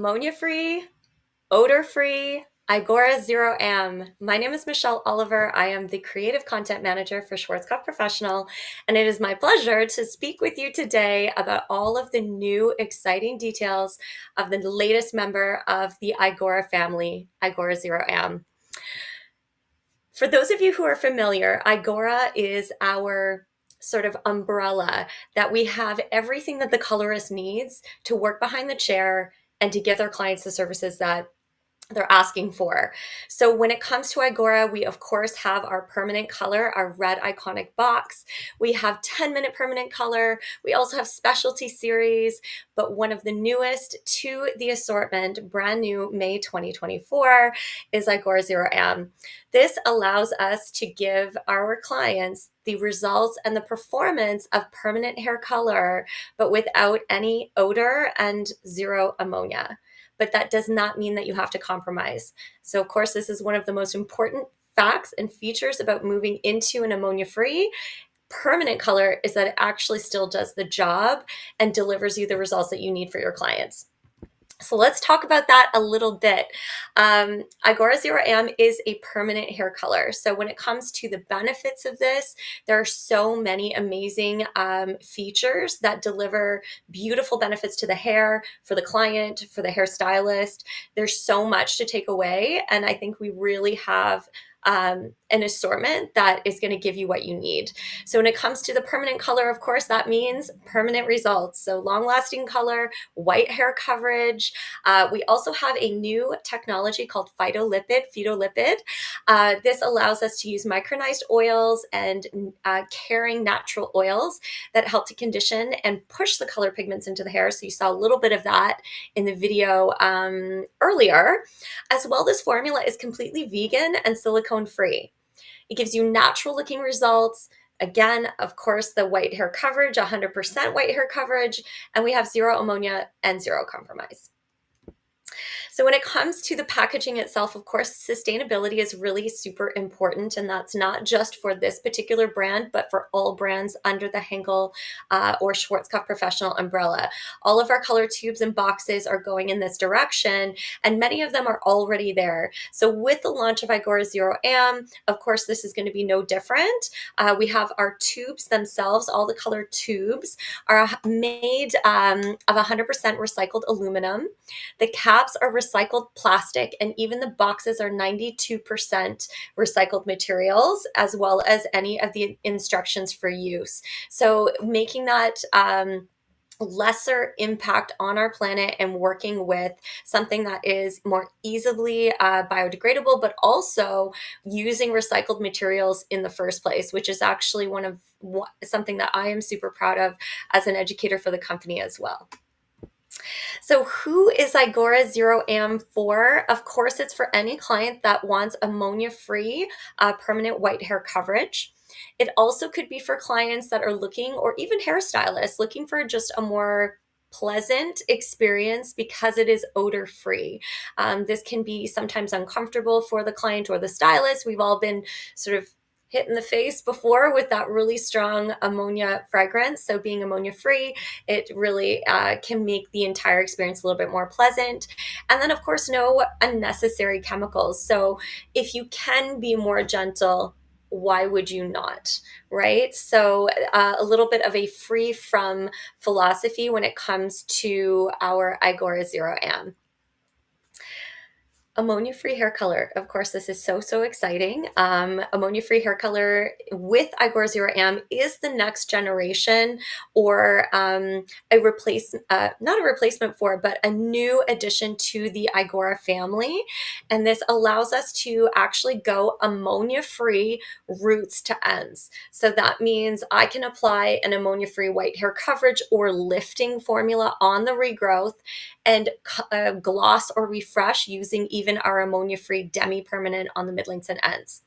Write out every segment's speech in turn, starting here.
ammonia-free, odor-free, Igora Zero Amm. My name is Michelle Oliver. I am the Creative Content Manager for Schwarzkopf Professional, and it is my pleasure to speak with you today about all of the new exciting details of the latest member of the Igora family, Igora Zero Amm. For those of you who are familiar, Igora is our sort of umbrella that we have everything that the colorist needs to work behind the chair and to give their clients the services that they're asking for. So when it comes to Igora, we of course have our permanent color, our red iconic box. We have 10-minute permanent color. We also have specialty series, but one of the newest to the assortment, brand new May 2024, is Igora Zero Amm. This allows us to give our clients the results and the performance of permanent hair color, but without any odor and zero ammonia. But that does not mean that you have to compromise. So of course, this is one of the most important facts and features about moving into an ammonia-free permanent color is that it actually still does the job and delivers you the results that you need for your clients. So let's talk about that a little bit. Igora Zero Amm is a permanent hair color. So when it comes to the benefits of this, there are so many amazing features that deliver beautiful benefits to the hair, for the client, for the hairstylist. There's so much to take away, and I think we really have an assortment that is going to give you what you need. So when it comes to the permanent color, of course, that means permanent results. So long-lasting color, white hair coverage. We also have a new technology called Phytolipid. This allows us to use micronized oils and caring natural oils that help to condition and push the color pigments into the hair. So you saw a little bit of that in the video earlier. As well, this formula is completely vegan and silicone-free. It gives you natural looking results. Again, of course, the white hair coverage, 100% white hair coverage, and we have zero ammonia and zero compromise. So when it comes to the packaging itself, of course, sustainability is really super important, and that's not just for this particular brand, but for all brands under the Henkel or Schwarzkopf Professional umbrella. All of our color tubes and boxes are going in this direction, and many of them are already there. So with the launch of Igora Zero Amm, of course, this is going to be no different. We have our tubes themselves. All the color tubes are made of 100% recycled aluminum. The caps are recycled plastic, and even the boxes are 92% recycled materials, as well as any of the instructions for use. So making that lesser impact on our planet and working with something that is more easily biodegradable, but also using recycled materials in the first place, which is actually something that I am super proud of as an educator for the company as well. So who is Igora Zero Amm for? Of course, it's for any client that wants ammonia-free permanent white hair coverage. It also could be for clients that are looking, or even hairstylists, looking for just a more pleasant experience because it is odor-free. This can be sometimes uncomfortable for the client or the stylist. We've all been sort of hit in the face before with that really strong ammonia fragrance. So being ammonia free, it really can make the entire experience a little bit more pleasant. And then of course, no unnecessary chemicals. So if you can be more gentle, why would you not, right? So a little bit of a free from philosophy when it comes to our Igora Zero Amm. Ammonia-free hair color. Of course, this is so exciting. Ammonia-free hair color with Igora Zero Amm is the next generation, or a replacement, not a replacement for, but a new addition to the Igora family. And this allows us to actually go ammonia-free roots to ends. So that means I can apply an ammonia-free white hair coverage or lifting formula on the regrowth and gloss or refresh using even our ammonia-free demi-permanent on the midlinks and ends.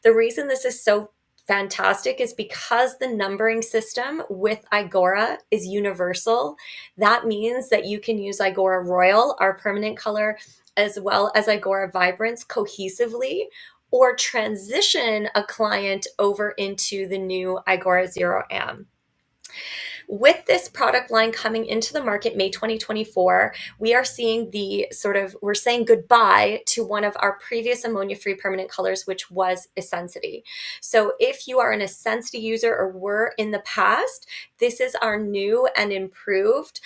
The reason this is so fantastic is because the numbering system with Igora is universal. That means that you can use Igora Royal, our permanent color, as well as Igora Vibrance cohesively, or transition a client over into the new Igora Zero Amm. With this product line coming into the market May 2024, we are seeing we're saying goodbye to one of our previous ammonia-free permanent colors, which was Essensity. So if you are an Essensity user or were in the past, this is our new and improved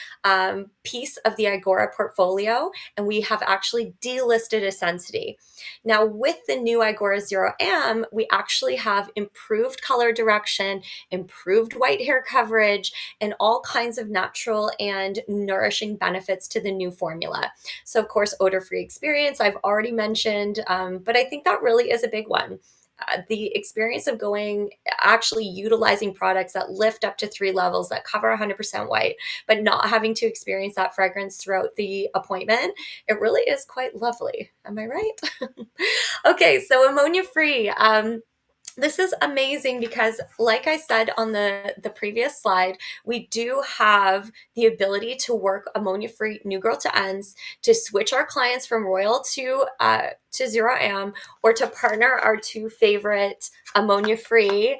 piece of the Igora portfolio, and we have actually delisted Essensity. Now, with the new Igora Zero Amm, we actually have improved color direction, improved white hair coverage, and all kinds of natural and nourishing benefits to the new formula. So, of course, odor-free experience, I've already mentioned, but I think that really is a big one. The experience of actually utilizing products that lift up to 3 levels, that cover 100% white, but not having to experience that fragrance throughout the appointment, it really is quite lovely. Am I right? Okay, so ammonia-free. This is amazing because, like I said on the previous slide, we do have the ability to work ammonia-free new girl to ends, to switch our clients from Royal to Zero Amm, or to partner our two favorite ammonia-free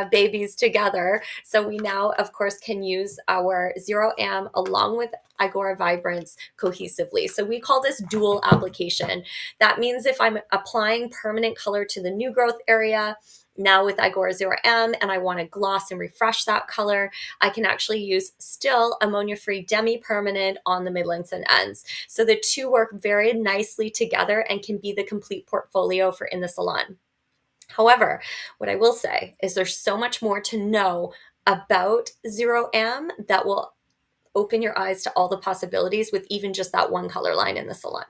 babies together. So we now, of course, can use our Zero Amm along with Igora Vibrance cohesively. So we call this dual application. That means if I'm applying permanent color to the new growth area, now with Igora Zero Amm, and I want to gloss and refresh that color, I can actually use still ammonia-free demi-permanent on the midlengths and ends. So the two work very nicely together and can be the complete portfolio for in the salon. However, what I will say is there's so much more to know about Zero Amm that will open your eyes to all the possibilities with even just that one color line in the salon.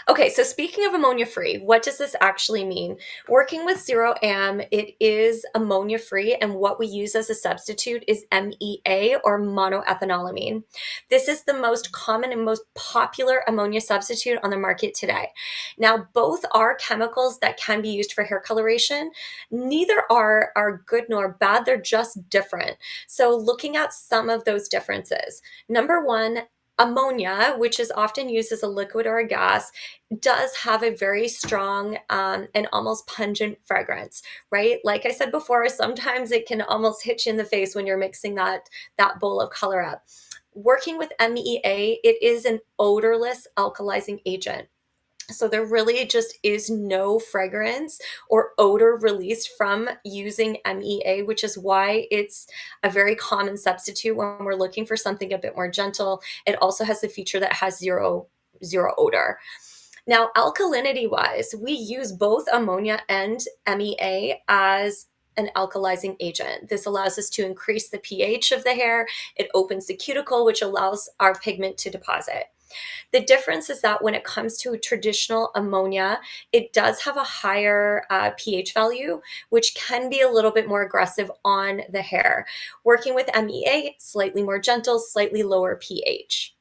Okay, so speaking of ammonia-free, what does this actually mean? Working with Zero Amm, it is ammonia-free, and what we use as a substitute is MEA, or monoethanolamine. This is the most common and most popular ammonia substitute on the market today. Now, both are chemicals that can be used for hair coloration. Neither are good nor bad, they're just different. So looking at some of those differences. Number one, ammonia, which is often used as a liquid or a gas, does have a very strong and almost pungent fragrance, right? Like I said before, sometimes it can almost hit you in the face when you're mixing that bowl of color up. Working with MEA, it is an odorless alkalizing agent. So there really just is no fragrance or odor released from using MEA, which is why it's a very common substitute when we're looking for something a bit more gentle. It also has the feature that has zero odor. Now, alkalinity wise, we use both ammonia and MEA as an alkalizing agent. This allows us to increase the pH of the hair. It opens the cuticle, which allows our pigment to deposit. The difference is that when it comes to traditional ammonia, it does have a higher pH value, which can be a little bit more aggressive on the hair. Working with MEA, slightly more gentle, slightly lower pH.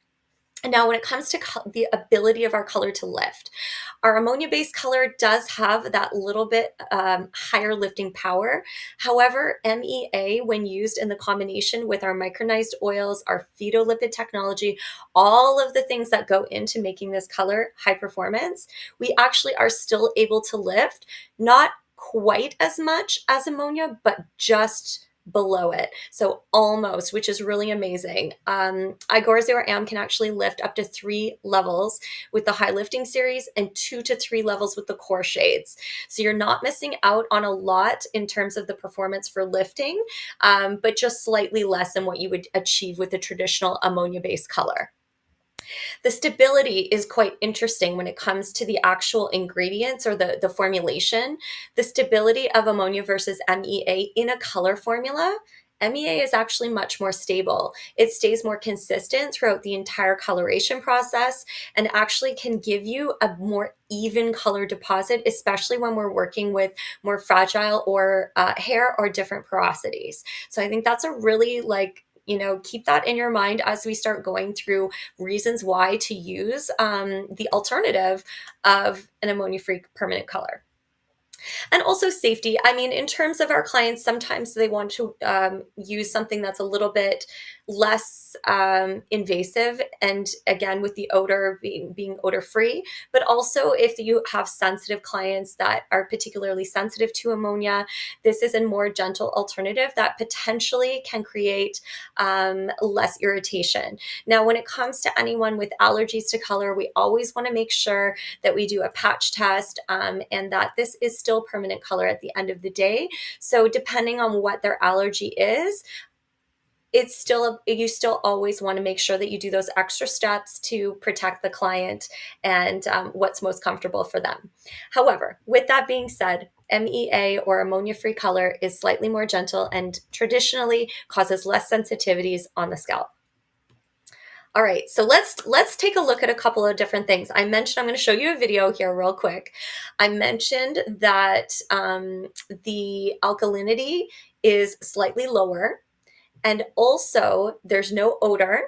And now when it comes to the ability of our color to lift, our ammonia-based color does have that little bit higher lifting power. However, MEA, when used in the combination with our micronized oils, our phytolipid technology, all of the things that go into making this color high performance, we actually are still able to lift, not quite as much as ammonia, but just below it. So almost, which is really amazing. Igora Zero Amm can actually lift up to 3 levels with the high lifting series and 2 to 3 levels with the core shades. So you're not missing out on a lot in terms of the performance for lifting, but just slightly less than what you would achieve with the traditional ammonia-based color. The stability is quite interesting when it comes to the actual ingredients or the formulation. The stability of ammonia versus MEA in a color formula, MEA is actually much more stable. It stays more consistent throughout the entire coloration process and actually can give you a more even color deposit, especially when we're working with more fragile or hair or different porosities. So I think that's a really keep that in your mind as we start going through reasons why to use the alternative of an ammonia-free permanent color. And also safety. I mean, in terms of our clients, sometimes they want to use something that's a little bit less invasive, and again with the odor being odor free. But also if you have sensitive clients that are particularly sensitive to ammonia, this is a more gentle alternative that potentially can create less irritation. Now, when it comes to anyone with allergies to color, we always want to make sure that we do a patch test, and that this is still permanent color at the end of the day. So depending on what their allergy is, you still always want to make sure that you do those extra steps to protect the client and what's most comfortable for them. However, with that being said, MEA or ammonia-free color is slightly more gentle and traditionally causes less sensitivities on the scalp. All right, so let's take a look at a couple of different things. I mentioned I'm going to show you a video here real quick. I mentioned that the alkalinity is slightly lower, and also there's no odor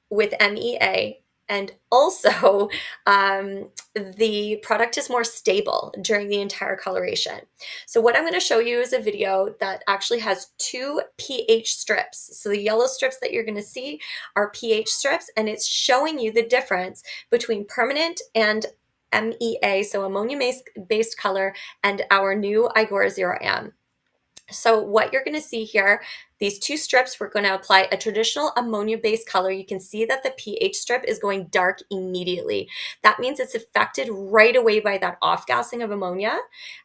with MEA, and also the product is more stable during the entire coloration. So what I'm going to show you is a video that actually has 2 pH strips. So the yellow strips that you're going to see are pH strips, and it's showing you the difference between permanent and MEA, so ammonia-based color, and our new Igora Zero Amm. So what you're going to see here, these 2 strips, we're going to apply a traditional ammonia-based color. You can see that the pH strip is going dark immediately. That means it's affected right away by that off-gassing of ammonia,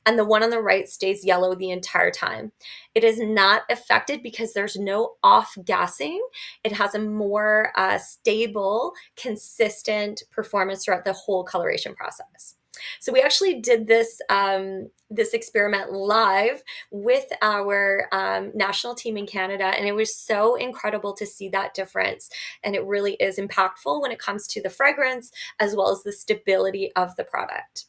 and the one on the right stays yellow the entire time. It is not affected because there's no off-gassing. It has a more stable, consistent performance throughout the whole coloration process. So we actually did this experiment live with our national team in Canada, and it was so incredible to see that difference. And it really is impactful when it comes to the fragrance as well as the stability of the product.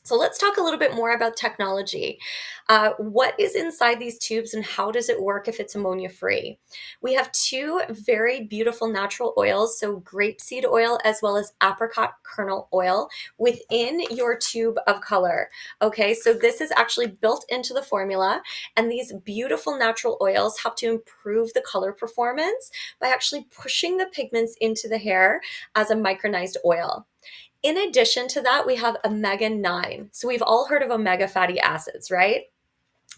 So let's talk a little bit more about technology. What is inside these tubes and how does it work if it's ammonia-free? We have 2 very beautiful natural oils, so grapeseed oil as well as apricot kernel oil within your tube of color. Okay, so this is actually built into the formula, and these beautiful natural oils help to improve the color performance by actually pushing the pigments into the hair as a micronized oil. In addition to that, we have omega-9. So we've all heard of omega fatty acids, right?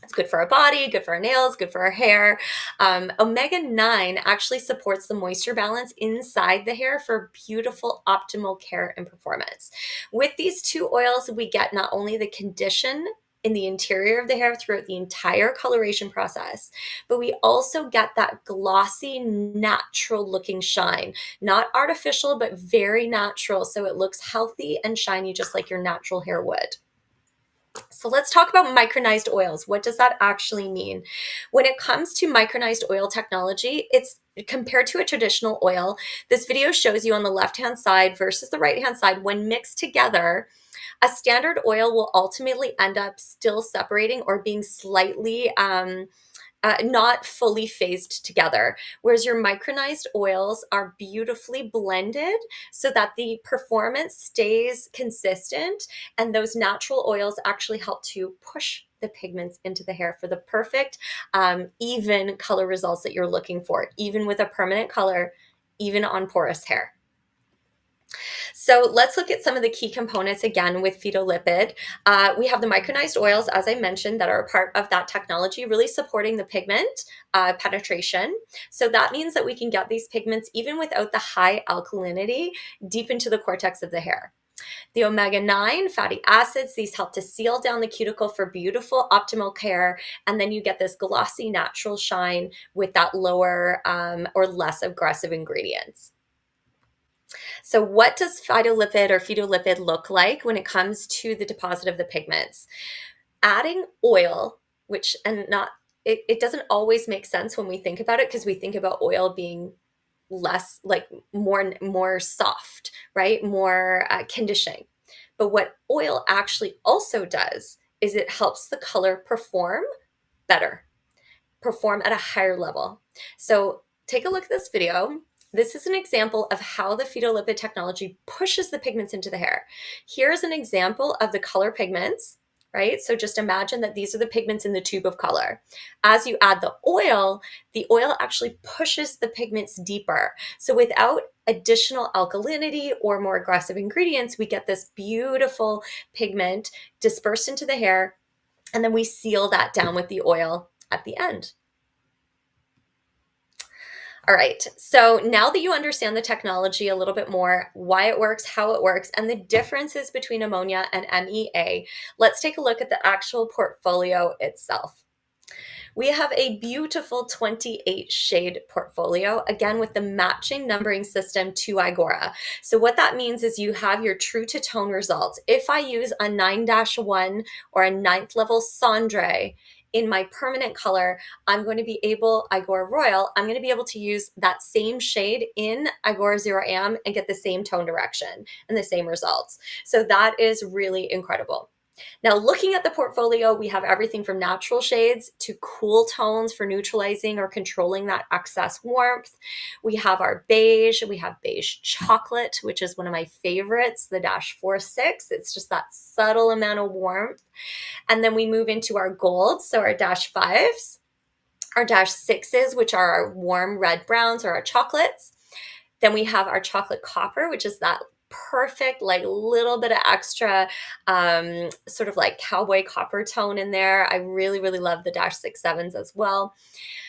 It's good for our body, good for our nails, good for our hair. Omega-9 actually supports the moisture balance inside the hair for beautiful optimal care and performance. With these 2 oils, we get not only the condition in the interior of the hair throughout the entire coloration process, but we also get that glossy, natural looking shine. Not artificial, but very natural, so it looks healthy and shiny just like your natural hair would. So let's talk about micronized oils. What does that actually mean? When it comes to micronized oil technology, it's compared to a traditional oil. This video shows you on the left-hand side versus the right-hand side. When mixed together, a standard oil will ultimately end up still separating or being slightly not fully phased together, whereas your micronized oils are beautifully blended so that the performance stays consistent, and those natural oils actually help to push the pigments into the hair for the perfect even color results that you're looking for, even with a permanent color, even on porous hair. So let's look at some of the key components again with Phytolipid. We have the micronized oils, as I mentioned, that are a part of that technology, really supporting the pigment penetration. So that means that we can get these pigments even without the high alkalinity deep into the cortex of the hair. The omega-9 fatty acids, these help to seal down the cuticle for beautiful optimal care, and then you get this glossy natural shine with that lower or less aggressive ingredients. So what does phytolipid look like when it comes to the deposit of the pigments? Adding oil, which it doesn't always make sense when we think about it, because we think about oil being less, like more soft, right? More conditioning. But what oil actually also does is it helps the color perform better, perform at a higher level. So take a look at this video. This is an example of how the Phytolipid technology pushes the pigments into the hair. Here's an example of the color pigments right? So just imagine that these are the pigments in the tube of color. As you add the oil actually pushes the pigments deeper. So without additional alkalinity or more aggressive ingredients, we get this beautiful pigment dispersed into the hair, and then we seal that down with the oil at the end. All right, so now that you understand the technology a little bit more, why it works, how it works, and the differences between ammonia and MEA, let's take a look at the actual portfolio itself. We have a beautiful 28 shade portfolio, again with the matching numbering system to Igora. So what that means is you have your true to tone results. If I use a 9-1 or a 9th level Cendre in my permanent color, I'm going to be able, Igora Royal, I'm going to be able to use that same shade in Igora Zero Amm and get the same tone direction and the same results. So that is really incredible. Now, looking at the portfolio, we have everything from natural shades to cool tones for neutralizing or controlling that excess warmth. We have our beige, we have beige chocolate, which is one of my favorites, the -46. It's just that subtle amount of warmth. And then we move into our golds, so our -5s, our -6s, which are our warm red browns or our chocolates. Then we have our chocolate copper, which is that perfect, like little bit of extra sort of like cowboy copper tone in there. I really, really love the -6-7s as well.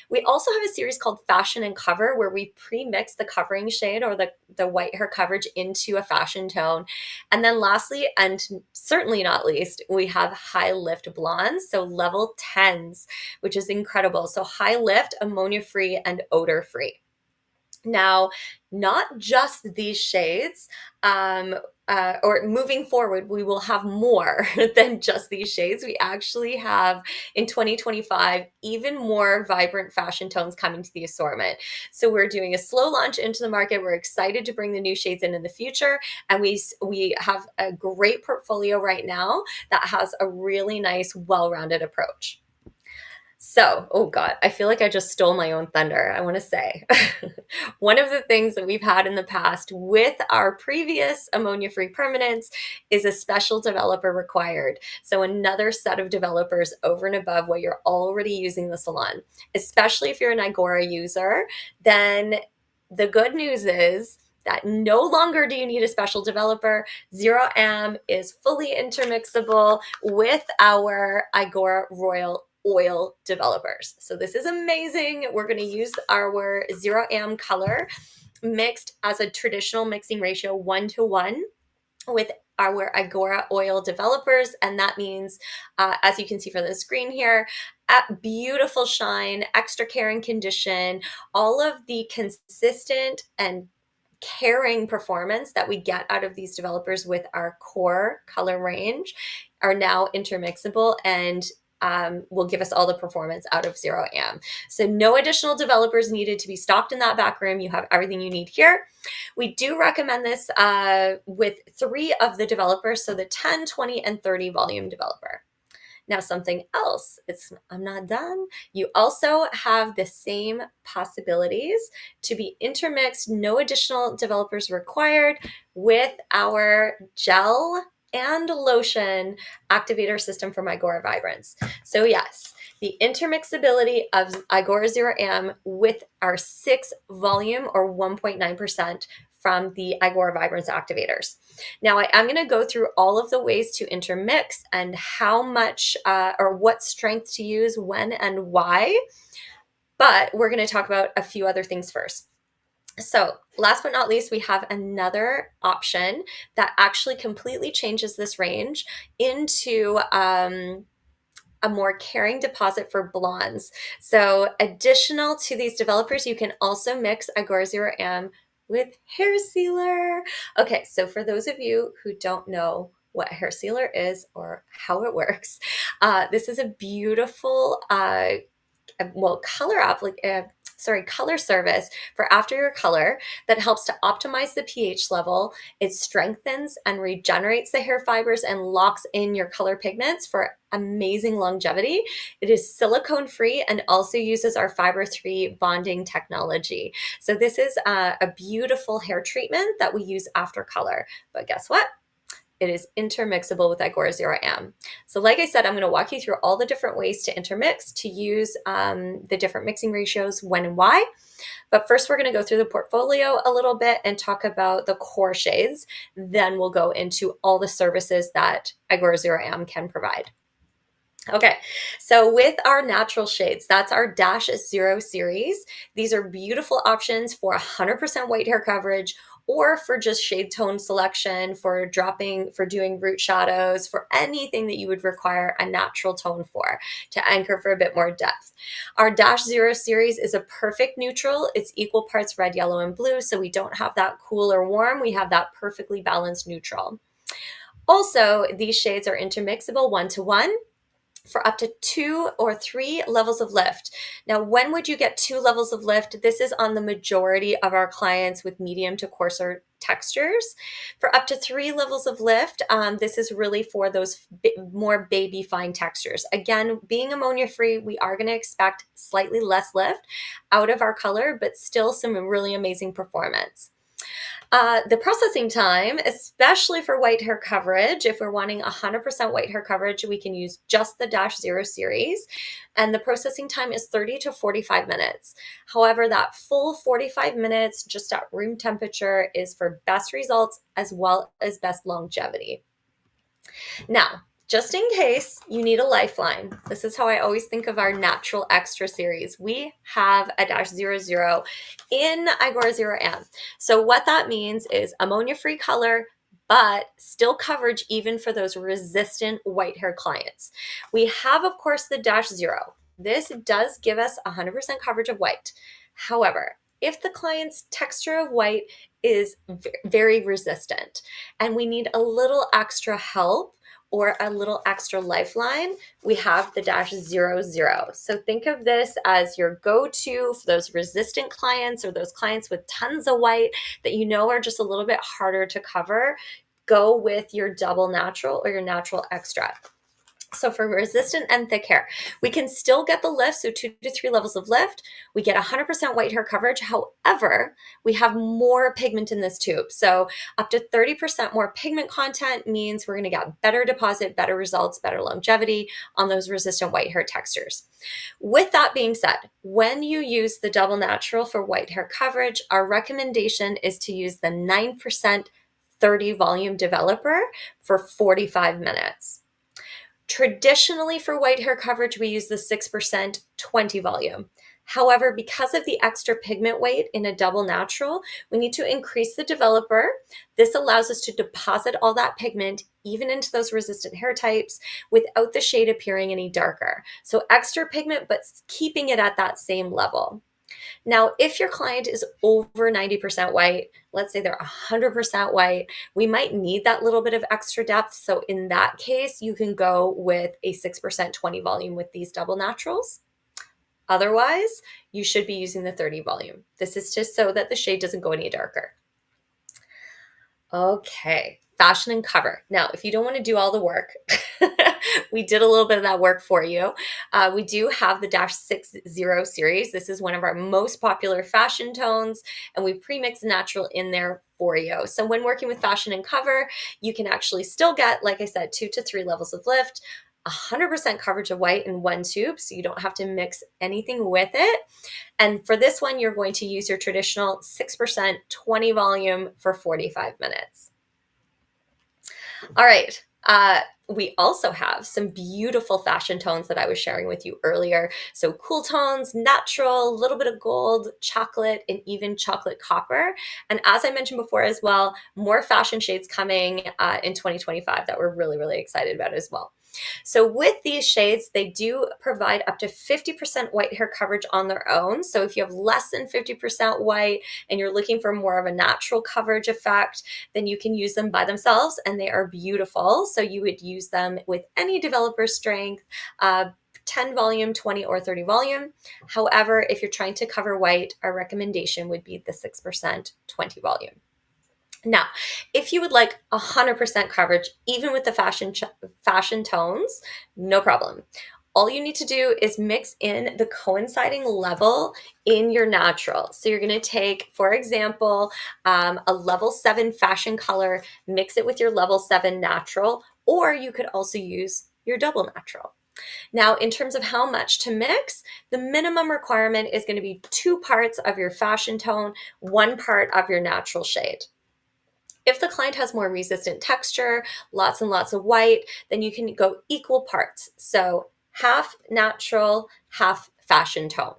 We also have a series called Fashion and Cover where we pre-mix the covering shade or the white hair coverage into a fashion tone. And then lastly, and certainly not least, we have high lift blondes, so level 10s, which is incredible. So high lift, ammonia-free, and odor-free. Now, not just these shades, or moving forward, we will have more than just these shades. We actually have in 2025 even more vibrant fashion tones coming to the assortment. So we're doing a slow launch into the market. We're excited to bring the new shades in the future, and we have a great portfolio right now that has a really nice, well-rounded approach. So, oh God, I feel like I just stole my own thunder. I want to say one of the things that we've had in the past with our previous ammonia-free permanents is a special developer required. So another set of developers over and above what you're already using the salon, especially if you're an Igora user, then the good news is that no longer do you need a special developer. Zero Amm is fully intermixable with our Igora Royal oil developers. So this is amazing. We're going to use our Zero Amm color mixed as a traditional mixing ratio 1-to-1 with our Igora oil developers. And that means, as you can see from the screen here, beautiful shine, extra care and condition, all of the consistent and caring performance that we get out of these developers with our core color range are now intermixable and will give us all the performance out of Zero Amm. So no additional developers needed to be stocked in that back room. You have everything you need here. We do recommend this with 3 of the developers, so the 10, 20, and 30 volume developer. Now, something else, I'm not done. You also have the same possibilities to be intermixed, no additional developers required, with our gel and lotion activator system from Igora Vibrance. So yes, the intermixability of Igora Zero Amm with our 6 volume or 1.9% from the Igora Vibrance activators. Now I am going to go through all of the ways to intermix and how much or what strength to use, when and why, but we're going to talk about a few other things first. So last but not least, we have another option that actually completely changes this range into a more caring deposit for blondes. So additional to these developers, you can also mix Igora Zero Amm with hair sealer. Okay, so for those of you who don't know what a hair sealer is or how it works, this is a beautiful color service for after your color that helps to optimize the pH level. It strengthens and regenerates the hair fibers and locks in your color pigments for amazing longevity. It is silicone-free and also uses our fiber-3 bonding technology. So this is a beautiful hair treatment that we use after color. But guess what? it is intermixable with Igora Zero Amm. So like I said, I'm going to walk you through all the different ways to intermix, to use the different mixing ratios, when and why. But first, we're going to go through the portfolio a little bit and talk about the core shades. Then we'll go into all the services that Igora Zero Amm can provide. Okay, so with our natural shades, that's our Dash Zero series. These are beautiful options for 100% white hair coverage, or for just shade tone selection, for doing root shadows, for anything that you would require a natural tone for, to anchor for a bit more depth. Our Dash Zero series is a perfect neutral. It's equal parts red, yellow, and blue, so we don't have that cool or warm. We have that perfectly balanced neutral. Also, these shades are intermixable 1-to-1 for up to 2 or 3 levels of lift. Now, when would you get 2 levels of lift? This is on the majority of our clients with medium to coarser textures. For up to 3 levels of lift, this is really for those more baby fine textures. Again, being ammonia-free, we are going to expect slightly less lift out of our color, but still some really amazing performance. The processing time, especially for white hair coverage, if we're wanting 100% white hair coverage, we can use just the Dash Zero series. And the processing time is 30 to 45 minutes. However, that full 45 minutes just at room temperature is for best results as well as best longevity. Now, just in case you need a lifeline, this is how I always think of our natural extra series. We have a Dash Zero Zero in Igora Zero Amm. So what that means is ammonia-free color, but still coverage even for those resistant white hair clients. We have, of course, the Dash Zero. This does give us 100% coverage of white. However, if the client's texture of white is very resistant and we need a little extra help or a little extra lifeline, we have the Dash Zero Zero. So think of this as your go-to for those resistant clients or those clients with tons of white that you know are just a little bit harder to cover. Go with your double natural or your natural extra. So for resistant and thick hair, we can still get the lift, so 2 to 3 levels of lift. We get 100% white hair coverage. However, we have more pigment in this tube. So up to 30% more pigment content means we're going to get better deposit, better results, better longevity on those resistant white hair textures. With that being said, when you use the double natural for white hair coverage, our recommendation is to use the 9% 30 volume developer for 45 minutes. Traditionally, for white hair coverage, we use the 6% 20 volume. However, because of the extra pigment weight in a double natural, we need to increase the developer. This allows us to deposit all that pigment even into those resistant hair types without the shade appearing any darker. So extra pigment, but keeping it at that same level. Now, if your client is over 90% white, let's say they're 100% white, we might need that little bit of extra depth. So in that case, you can go with a 6% 20 volume with these double naturals. Otherwise, you should be using the 30 volume. This is just so that the shade doesn't go any darker. Okay, fashion and cover. Now, if you don't want to do all the work, we did a little bit of that work for you. We do have the Dash 60 series. This is one of our most popular fashion tones, and we pre-mix natural in there for you. So when working with fashion and cover, you can actually still get, like I said, 2 to 3 levels of lift, 100% coverage of white in one tube, so you don't have to mix anything with it. And for this one, you're going to use your traditional 6% 20 volume for 45 minutes. All right. We also have some beautiful fashion tones that I was sharing with you earlier. So cool tones, natural, a little bit of gold, chocolate, and even chocolate copper. And as I mentioned before as well, more fashion shades coming in 2025 that we're really, really excited about as well. So with these shades, they do provide up to 50% white hair coverage on their own. So if you have less than 50% white and you're looking for more of a natural coverage effect, then you can use them by themselves, and they are beautiful. So you would use them with any developer strength, 10 volume, 20 or 30 volume. However, if you're trying to cover white, our recommendation would be the 6% 20 volume. Now, if you would like 100% coverage, even with the fashion tones, no problem. All you need to do is mix in the coinciding level in your natural. So you're going to take, for example, a level 7 fashion color, mix it with your level 7 natural, or you could also use your double natural. Now, in terms of how much to mix, the minimum requirement is going to be 2 parts of your fashion tone, 1 part of your natural shade. If the client has more resistant texture, lots and lots of white, then you can go equal parts. So half natural, half fashion tone.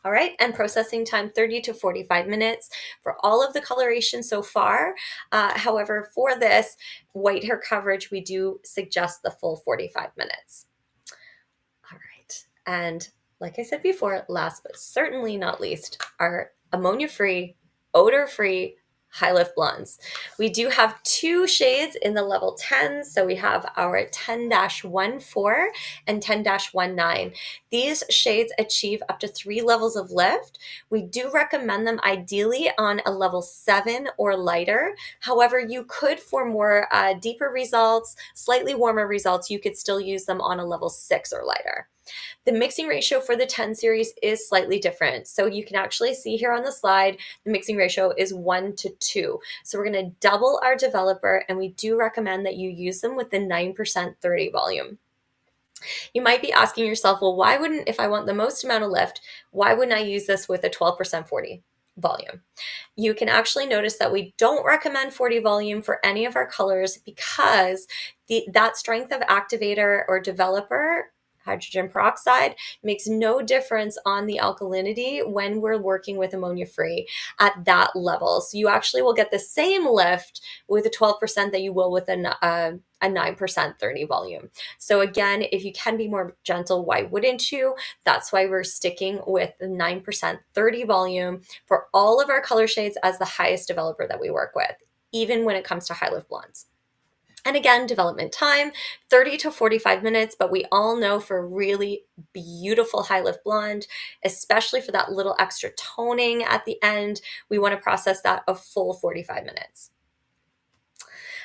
All right, and processing time 30 to 45 minutes for all of the coloration so far. However, for this white hair coverage, we do suggest the full 45 minutes. All right, and like I said before, last but certainly not least, our ammonia-free, odor-free, high lift blondes. We do have 2 shades in the level 10. So we have our 10-14 and 10-19. These shades achieve up to 3 levels of lift. We do recommend them ideally on a level 7 or lighter. However, you could, for more deeper results, slightly warmer results, you could still use them on a level 6 or lighter. The mixing ratio for the 10 series is slightly different. So you can actually see here on the slide, the mixing ratio is 1 to 2. So we're going to double our developer, and we do recommend that you use them with the 9% 30 volume. You might be asking yourself, well, why wouldn't, if I want the most amount of lift, why wouldn't I use this with a 12% 40 volume? You can actually notice that we don't recommend 40 volume for any of our colors because that strength of activator or developer, hydrogen peroxide, makes no difference on the alkalinity when we're working with ammonia-free at that level. So you actually will get the same lift with a 12% that you will with a 9% 30 volume. So again, if you can be more gentle, why wouldn't you? That's why we're sticking with the 9% 30 volume for all of our color shades as the highest developer that we work with, even when it comes to high lift blondes. And again, development time, 30 to 45 minutes, but we all know for a really beautiful high lift blonde, especially for that little extra toning at the end, we want to process that a full 45 minutes.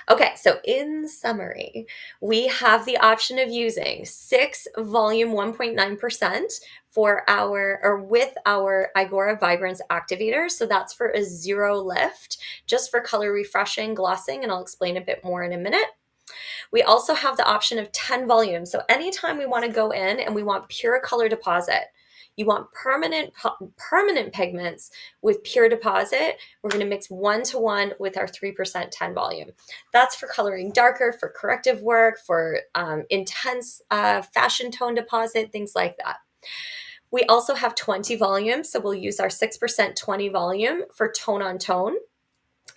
Okay, so in summary, we have the option of using 6 volume 1.9% for our, or with our Igora Vibrance activator. So that's for a 0 lift, just for color refreshing, glossing, and I'll explain a bit more in a minute. We also have the option of 10 volumes. So anytime we want to go in and we want pure color deposit, you want permanent pigments with pure deposit, we're going to mix 1-to-1 with our 3% 10 volume. That's for coloring darker, for corrective work, for intense fashion tone deposit, things like that. We also have 20 volumes, so we'll use our 6% 20 volume for tone on tone.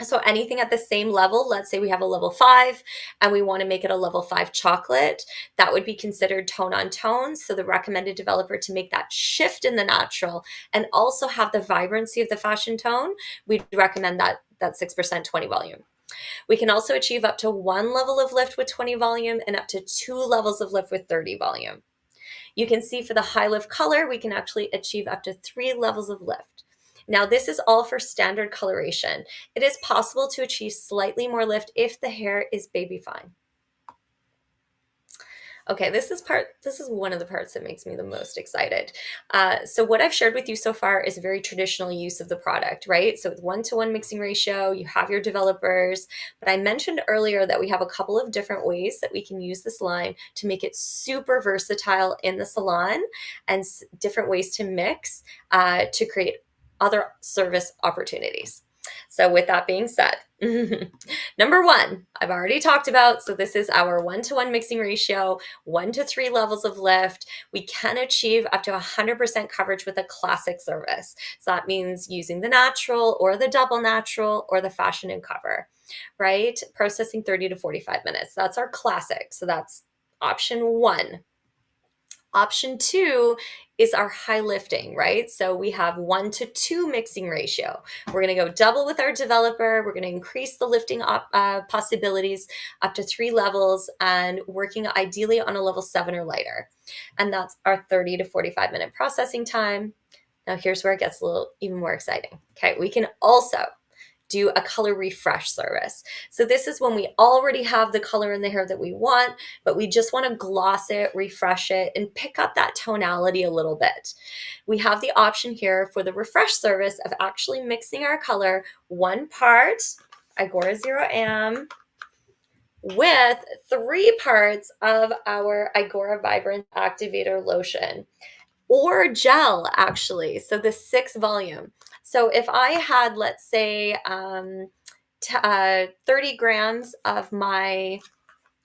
So anything at the same level, let's say we have a level 5 and we want to make it a level 5 chocolate, that would be considered tone on tone. So the recommended developer to make that shift in the natural and also have the vibrancy of the fashion tone, we'd recommend that 6% 20 volume. We can also achieve up to 1 level of lift with 20 volume and up to 2 levels of lift with 30 volume. You can see for the high lift color, we can actually achieve up to 3 levels of lift. Now, this is all for standard coloration. It is possible to achieve slightly more lift if the hair is baby fine. Okay, this is one of the parts that makes me the most excited. So what I've shared with you so far is a very traditional use of the product, right? So with 1-to-1 mixing ratio, you have your developers, but I mentioned earlier that we have a couple of different ways that we can use this line to make it super versatile in the salon and different ways to mix to create other service opportunities. So with that being said, number 1, I've already talked about, so this is our 1-to-1 mixing ratio, 1 to 3 levels of lift. We can achieve up to 100% coverage with a classic service. So that means using the natural or the double natural or the fashion and cover, right? Processing 30 to 45 minutes. That's our classic. So that's option 1. Option 2 is our high lifting, right? So we have 1 to 2 mixing ratio. We're going to go double with our developer. We're going to increase the lifting possibilities up to 3 levels and working ideally on a level 7 or lighter. And that's our 30 to 45 minute processing time. Now here's where it gets a little even more exciting. Okay, we can also do a color refresh service. So this is when we already have the color in the hair that we want, but we just want to gloss it, refresh it, and pick up that tonality a little bit. We have the option here for the refresh service of actually mixing our color 1 part Igora Zero Amm with 3 parts of our Igora Vibrant Activator Lotion or gel, actually. So the 6 volume. So if I had, let's say, 30 grams of my,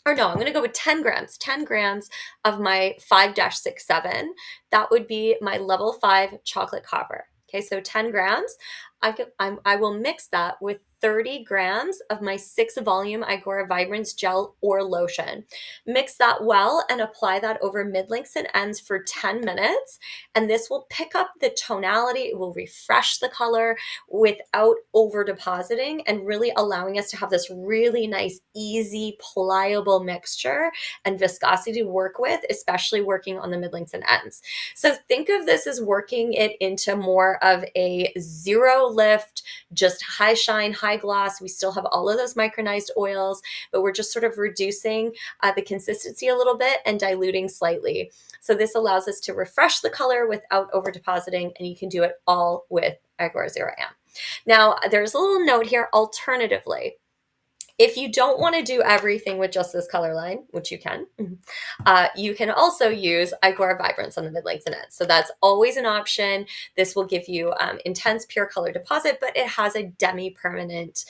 or no, I'm going to go with 10 grams of my 5-67. That would be my level 5 chocolate copper. Okay, so 10 grams. I will mix that with 30 grams of my 6 volume Igora Vibrance gel or lotion. Mix that well and apply that over mid-lengths and ends for 10 minutes. And this will pick up the tonality. It will refresh the color without over depositing and really allowing us to have this really nice, easy, pliable mixture and viscosity to work with, especially working on the mid-lengths and ends. So think of this as working it into more of a zero lift, just high shine, high gloss. We still have all of those micronized oils, but we're just sort of reducing the consistency a little bit and diluting slightly. So this allows us to refresh the color without over depositing, and you can do it all with Igora Zero Amm. Now, there's a little note here, alternatively. If you don't want to do everything with just this color line, which you can also use Igora Vibrance on the mid-lengths and ends. So that's always an option. This will give you intense pure color deposit, but it has a demi-permanent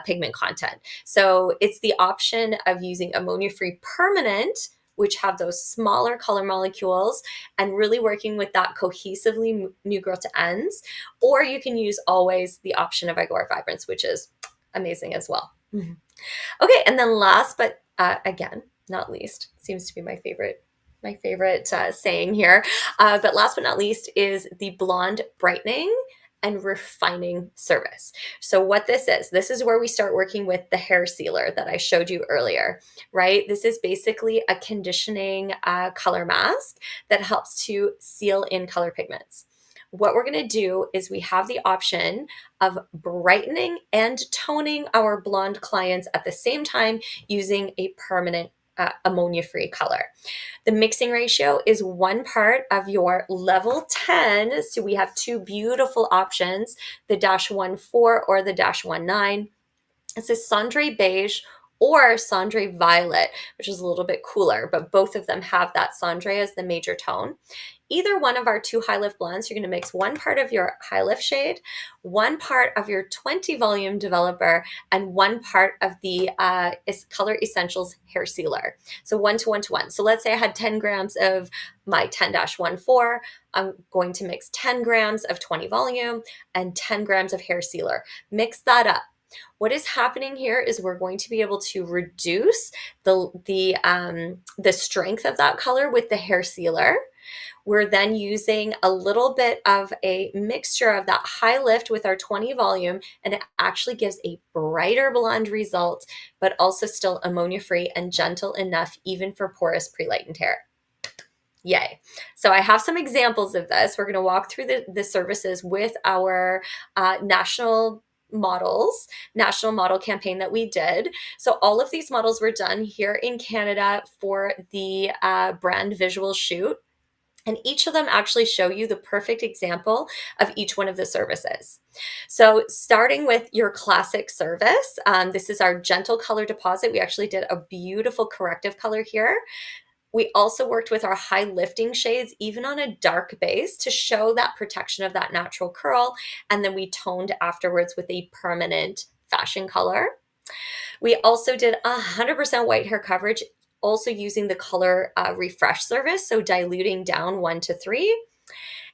pigment content. So it's the option of using ammonia-free permanent, which have those smaller color molecules and really working with that cohesively new growth to ends. Or you can use always the option of Igora Vibrance, which is amazing as well. Okay, and then last, but again, not least, seems to be my favorite saying here. But last but not least is the blonde brightening and refining service. So what this is where we start working with the hair sealer that I showed you earlier, right? This is basically a conditioning color mask that helps to seal in color pigments. What we're going to do is we have the option of brightening and toning our blonde clients at the same time using a permanent ammonia-free color. The mixing ratio is 1 part of your level 10. So we have 2 beautiful options, the -14 or the -19. This is Cendré Beige or Cendré Violet, which is a little bit cooler, but both of them have that Cendré as the major tone. Either one of our 2 high lift blends, you're going to mix 1 part of your high lift shade, 1 part of your 20 volume developer, and 1 part of the Color Essentials hair sealer. So 1 to 1 to 1. So let's say I had 10 grams of my 10-14. I'm going to mix 10 grams of 20 volume and 10 grams of hair sealer. Mix that up. What is happening here is we're going to be able to reduce the strength of that color with the hair sealer. We're then using a little bit of a mixture of that high lift with our 20 volume, and it actually gives a brighter blonde result, but also still ammonia-free and gentle enough even for porous pre-lightened hair. Yay. So I have some examples of this. We're going to walk through the services with our national model campaign that we did. So all of these models were done here in Canada for the brand visual shoot. And each of them actually show you the perfect example of each one of the services. So starting with your classic service, this is our gentle color deposit. We actually did a beautiful corrective color here. We also worked with our high lifting shades, even on a dark base, to show that protection of that natural curl. And then we toned afterwards with a permanent fashion color. We also did 100% white hair coverage, also using the color refresh service, so diluting down 1 to 3.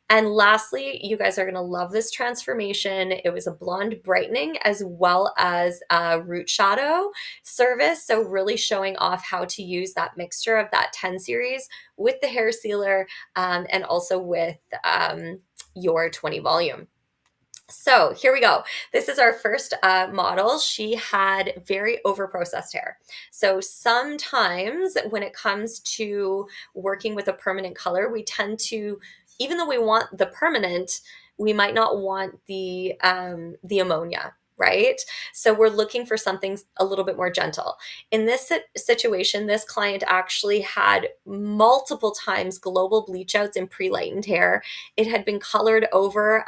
And lastly, you guys are going to love this transformation. It was a blonde brightening as well as a root shadow service. So really showing off how to use that mixture of that 10 series with the hair sealer and also with your 20 volume. So here we go. This is our first model. She had very over-processed hair. So sometimes when it comes to working with a permanent color, we tend to, even though we want the permanent, we might not want the ammonia. right? So we're looking for something a little bit more gentle. In this situation, this client actually had multiple times global bleach outs and pre-lightened hair. It had been colored over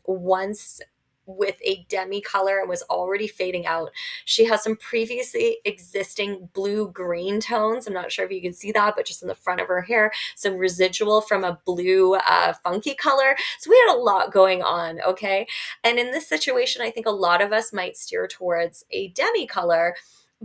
once with a demi color and was already fading out. She has some previously existing blue-green tones. I'm not sure if you can see that, but just in the front of her hair, some residual from a blue funky color. So we had a lot going on, okay? And in this situation, I think a lot of us might steer towards a demi color,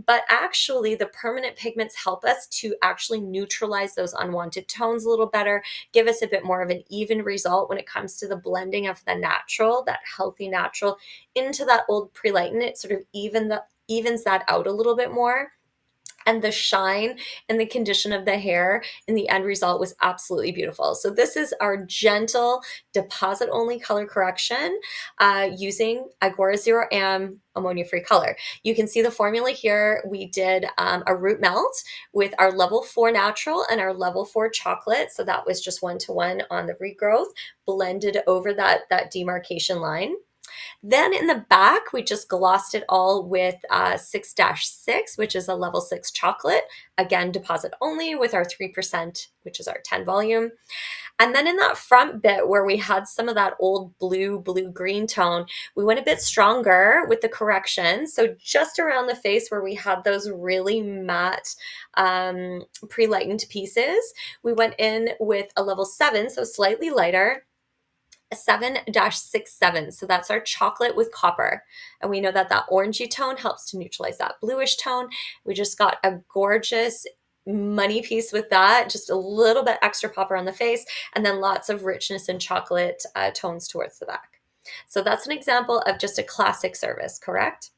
but actually the permanent pigments help us to actually neutralize those unwanted tones a little better, give us a bit more of an even result when it comes to the blending of the natural, that healthy natural, into that old pre-lighten. It sort of evens that out a little bit more. And the shine and the condition of the hair in the end result was absolutely beautiful. So this is our gentle deposit only color correction using Igora Zero Amm ammonia-free color. You can see the formula here. We did a root melt with our level 4 natural and our level 4 chocolate. So that was just 1-to-1 on the regrowth, blended over that demarcation line. Then in the back, we just glossed it all with 6-6, which is a level 6 chocolate. Again, deposit only with our 3%, which is our 10 volume. And then in that front bit where we had some of that old blue-green tone, we went a bit stronger with the correction. So just around the face where we had those really matte pre-lightened pieces, we went in with a level 7, so slightly lighter, 7-67. So that's our chocolate with copper. And we know that that orangey tone helps to neutralize that bluish tone. We just got a gorgeous money piece with that, just a little bit extra popper on the face, and then lots of richness and chocolate tones towards the back. So that's an example of just a classic service, correct?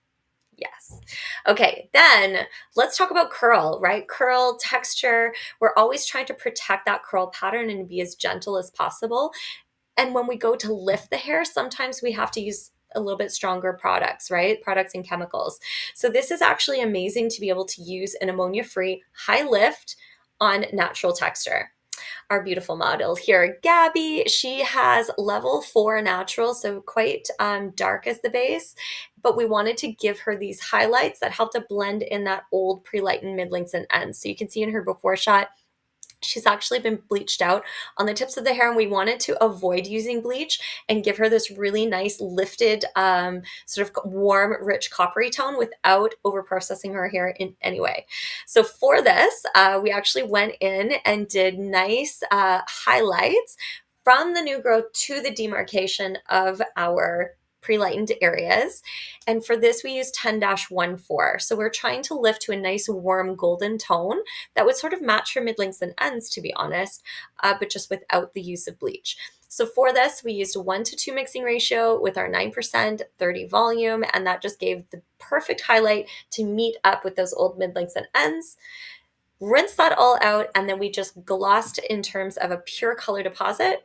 Yes. Okay, then let's talk about curl, right? Curl, texture. We're always trying to protect that curl pattern and be as gentle as possible. And when we go to lift the hair, sometimes we have to use a little bit stronger products, right? Products and chemicals. So this is actually amazing to be able to use an ammonia-free high lift on natural texture. Our beautiful model here, Gabby, she has level 4 natural, so quite dark as the base, but we wanted to give her these highlights that help to blend in that old pre-lightened mid lengths and ends. So you can see in her before shot, she's actually been bleached out on the tips of the hair, and we wanted to avoid using bleach and give her this really nice lifted sort of warm, rich coppery tone without over processing her hair in any way. So for this, we actually went in and did nice highlights from the new growth to the demarcation of our pre-lightened areas. And for this, we use 10-14. So we're trying to lift to a nice warm golden tone that would sort of match her mid-lengths and ends, to be honest, but just without the use of bleach. So for this, we used a 1-to-2 mixing ratio with our 9%, 30 volume, and that just gave the perfect highlight to meet up with those old mid-lengths and ends. Rinse that all out, and then we just glossed in terms of a pure color deposit,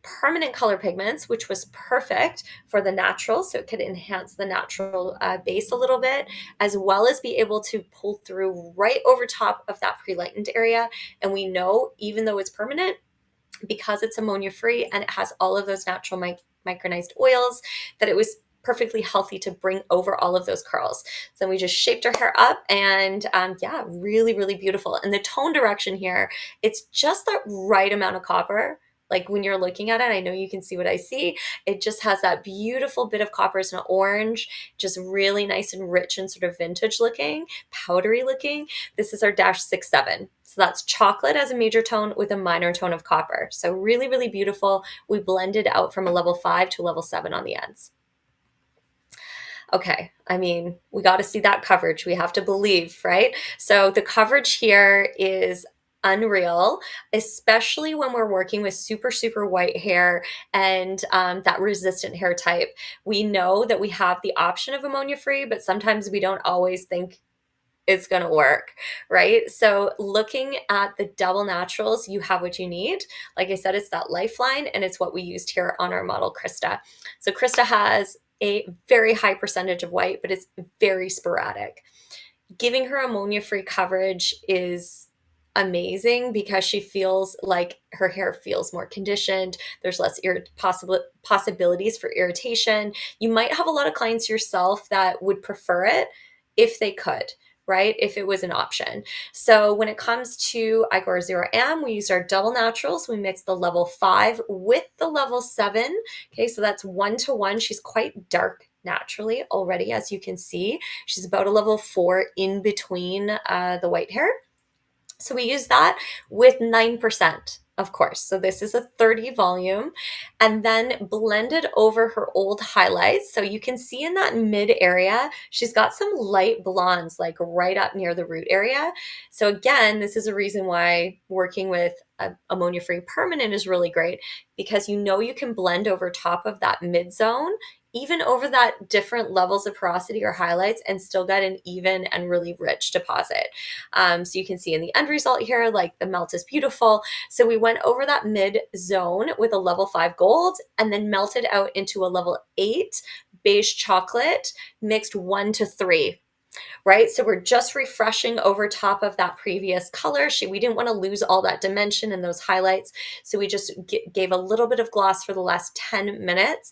permanent color pigments, which was perfect for the natural, so it could enhance the natural base a little bit, as well as be able to pull through right over top of that pre-lightened area. And we know, even though it's permanent, because it's ammonia free and it has all of those natural micronized oils, that it was perfectly healthy to bring over all of those curls. So we just shaped her hair up, and yeah, really, really beautiful. And the tone direction here, it's just that right amount of copper. Like when you're looking at it, I know you can see what I see. It just has that beautiful bit of coppers and orange, just really nice and rich and sort of vintage looking, powdery looking. This is our -67. So that's chocolate as a major tone with a minor tone of copper. So really, really beautiful. We blended out from a level 5 to a level 7 on the ends. Okay, I mean, we got to see that coverage. We have to believe, right? So the coverage here is unreal, especially when we're working with super, super white hair and that resistant hair type. We know that we have the option of ammonia free, but sometimes we don't always think it's going to work, right? So looking at the double naturals, you have what you need. Like I said, it's that lifeline, and it's what we used here on our model, Krista. So Krista has a very high percentage of white, but it's very sporadic. Giving her ammonia-free coverage is amazing because she feels like her hair feels more conditioned. There's less possibilities for irritation. You might have a lot of clients yourself that would prefer it if they could, right? If it was an option. So when it comes to Igora Zero Amm, we use our double naturals. We mix the level 5 with the level 7. Okay, so that's 1-to-1. She's quite dark naturally already, as you can see. She's about a level 4 in between the white hair. So we use that with 9%, of course. So this is a 30 volume, and then blended over her old highlights. So you can see in that mid area, she's got some light blondes like right up near the root area. So again, this is a reason why working with ammonia-free permanent is really great, because you know you can blend over top of that mid zone, even over that different levels of porosity or highlights, and still get an even and really rich deposit. So you can see in the end result here, like the melt is beautiful. So we went over that mid zone with a level 5 gold and then melted out into a level 8 beige chocolate mixed 1-to-3. Right? So we're just refreshing over top of that previous color. We didn't want to lose all that dimension and those highlights. So we just gave a little bit of gloss for the last 10 minutes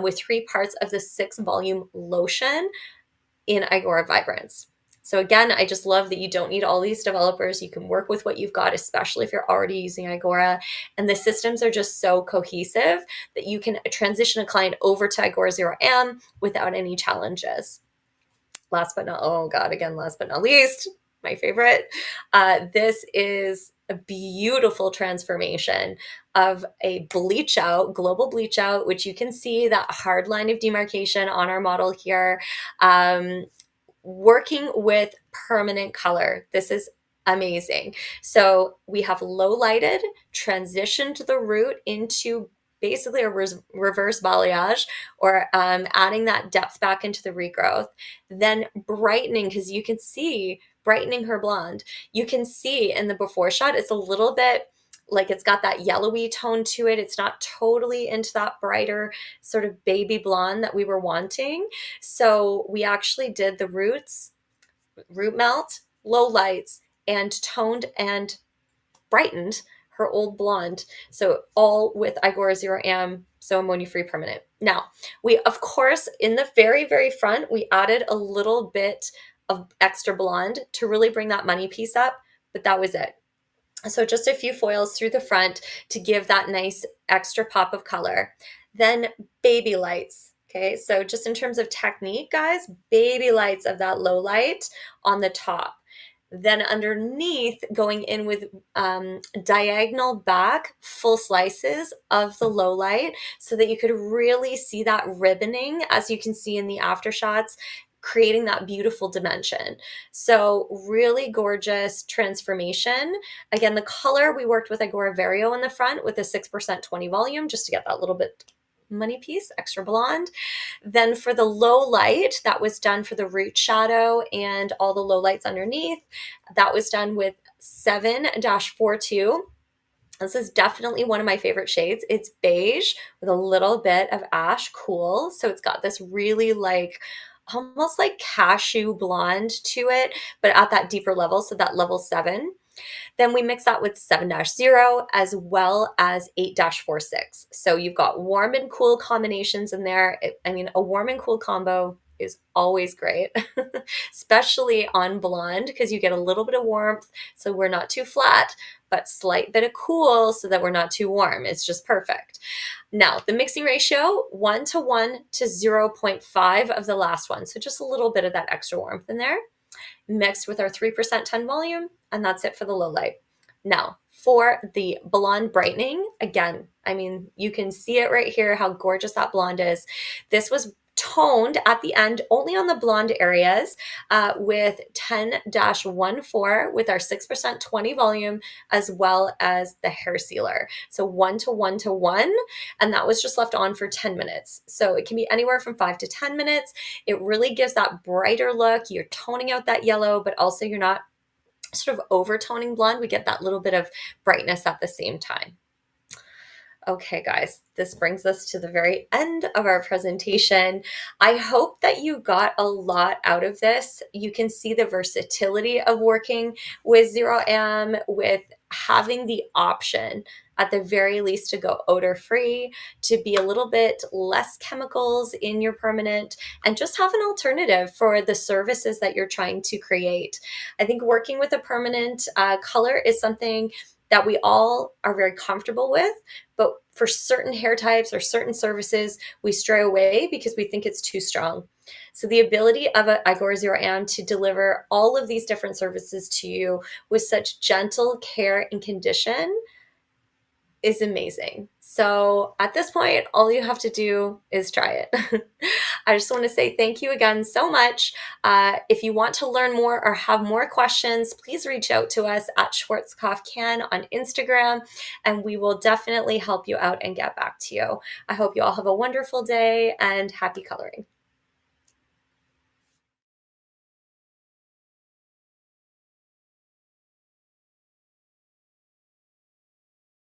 with 3 parts of the 6 volume lotion in Igora Vibrance. So again, I just love that you don't need all these developers. You can work with what you've got, especially if you're already using Igora. And the systems are just so cohesive that you can transition a client over to Igora Zero Amm without any challenges. Last but not least, my favorite. This is a beautiful transformation of a bleach out, global bleach out, which you can see that hard line of demarcation on our model here. Working with permanent color. This is amazing. So we have low lighted, transitioned the root into basically a reverse balayage, or adding that depth back into the regrowth, then brightening, because you can see brightening her blonde. You can see in the before shot, it's a little bit like it's got that yellowy tone to it. It's not totally into that brighter sort of baby blonde that we were wanting. So we actually did the roots, root melt, low lights, and toned and brightened her old blonde. So all with Igora Zero Amm, so ammonia-free permanent. Now, we, of course, in the very, very front, we added a little bit of extra blonde to really bring that money piece up, but that was it. So just a few foils through the front to give that nice extra pop of color. Then baby lights. Okay, so just in terms of technique, guys, baby lights of that low light on the top. Then underneath, going in with diagonal back full slices of the low light so that you could really see that ribboning, as you can see in the after shots, creating that beautiful dimension. So really gorgeous transformation. Again, the color, we worked with Igora Zero in the front with a 6% 20 volume just to get that little bit money piece, extra blonde. Then for the low light, that was done for the root shadow and all the low lights underneath. That was done with 7-42. This is definitely one of my favorite shades. It's beige with a little bit of ash cool. So it's got this really like almost like cashew blonde to it, but at that deeper level, so that level 7. Then we mix that with 7-0 as well as 8-46. So you've got warm and cool combinations in there. I mean, a warm and cool combo is always great, especially on blonde, because you get a little bit of warmth, so we're not too flat, but slight bit of cool so that we're not too warm. It's just perfect. Now, the mixing ratio, 1-to-1 to 0.5 of the last one. So just a little bit of that extra warmth in there, mixed with our 3% 10 volume, and that's it for the low light. Now, for the blonde brightening, again, I mean, you can see it right here, how gorgeous that blonde is. This was toned at the end only on the blonde areas with 10-14 with our 6% 20 volume, as well as the hair sealer. So 1-to-1-to-1, and that was just left on for 10 minutes. So it can be anywhere from 5 to 10 minutes. It really gives that brighter look. You're toning out that yellow, but also you're not sort of overtoning blonde. We get that little bit of brightness at the same time. Okay, guys, this brings us to the very end of our presentation. I hope that you got a lot out of this. You can see the versatility of working with Zero Amm, with having the option at the very least to go odor free, to be a little bit less chemicals in your permanent, and just have an alternative for the services that you're trying to create. I think working with a permanent color is something that we all are very comfortable with, but for certain hair types or certain services, we stray away because we think it's too strong. So the ability of a Igora Zero Amm to deliver all of these different services to you with such gentle care and condition is amazing. So at this point, all you have to do is try it. I just want to say thank you again so much. If you want to learn more or have more questions, please reach out to us at Schwarzkopf on Instagram, and we will definitely help you out and get back to you. I hope you all have a wonderful day and happy coloring.